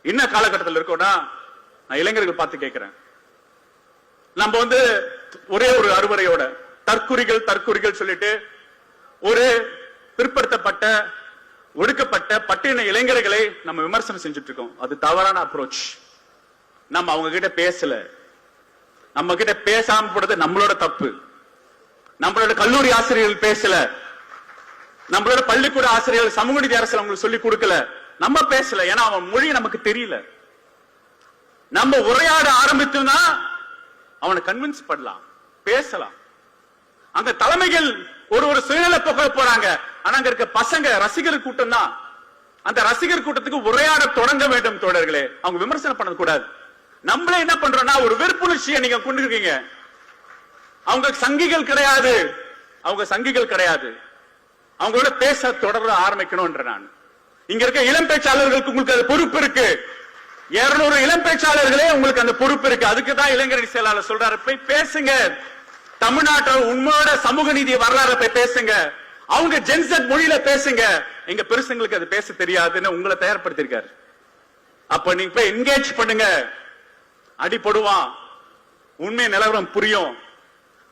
என்ன காலகட்டத்தில் இருக்கோம்னா, நான் இளைஞர்கள் பார்த்து கேட்கிறேன். நம்ம ஒரே ஒரு அறுவரையோட தற்குறிகள் சொல்லிட்டு ஒரு பிற்படுத்தப்பட்ட ஒடுக்கப்பட்ட பட்டின இளைஞர்களை நம்ம விமர்சனம் செஞ்சுட்டு இருக்கோம். அது தவறான அப்ரோச். நம்ம அவங்க கிட்ட பேசல, நம்ம கிட்ட பேசாம போறது நம்மளோட தப்பு. நம்மளோட கல்லூரி ஆசிரியர்கள் பேசல, நம்மளோட பள்ளிக்கூட ஆசிரியர்கள் சமூக நீதி அரசியல் அவங்களுக்கு சொல்லி கொடுக்கல, நம்ம பேசல. ஏன்னா அவன் மொழி நமக்கு தெரியல. நம்ம உரையாட ஆரம்பித்தோம்னா அவனை கன்வின்ஸ் பண்ணலாம், பேசலாம். அந்த தலைமைகள் ஒரு சுயநல போக போறாங்க. ஆனா அங்க இருக்க பசங்க ரசிகர் கூட்டம் தான். அந்த ரசிகர் கூட்டத்துக்கு உரையாட தொடங்க வேண்டும் தோழர்களே. அவங்க விமர்சனம் பண்ண கூடாது. நம்மளே என்ன பண்றோம்னா ஒரு வெறுப்புணர்ச்சியை நீங்க கொண்டு இருக்கீங்க. அவங்க சங்கிகள் கிடையாது, அவங்களோட பேச தொடர ஆரம்பிக்கணும். நான் இங்க இருக்க இளம் பேச்சாளர்களுக்கு உங்களுக்கு அது பொறுப்பு இருக்கு. 200 இளம் பேச்சாளர்களே உங்களுக்கு அந்த பொறுப்பு இருக்கு. அதுக்கு தான் இளைஞரணி செயலாளர் சொல்றாரு, போய் பேசுங்க. தமிழ்நாட்டில் உண்மையோட சமூக நீதி வரலாறு போய் பேசுங்க. அவங்க ஜென்செட் மொழியில பேசுங்க. எங்க பெருசுங்களுக்கு அது பேச தெரியாதுன்னு உங்களை தயார்படுத்திருக்காரு. அப்ப நீங்க போய் என்கேஜ் பண்ணுங்க. அடிபடுவான், உண்மை நிலவரம் புரியும்,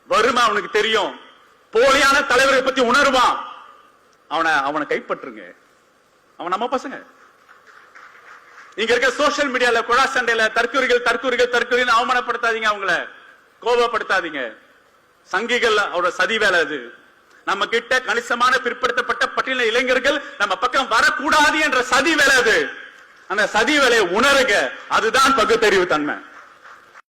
வறுமை அவனுக்கு தெரியும், போலியான தலைவரை பத்தி உணர்வான். அவனை கைப்பற்றுங்க. அவன் நம்ம பசங்க. இங்க இருக்க சோசியல் மீடியால குழா சண்டையில தற்குறிகள் அவமானப்படுத்தாதீங்க, அவங்கள கோபப்படுத்தாதீங்க. சங்கிகள் அவரோட சதி வேலை அது. நம்ம கிட்ட கணிசமான பிற்படுத்தப்பட்ட பட்டியல இளைஞர்கள் நம்ம பக்கம் வரக்கூடாது என்ற சதி வேலை அது. அந்த சதி வேலையை உணருங்க. அதுதான் பகுத்தறிவு தன்மை.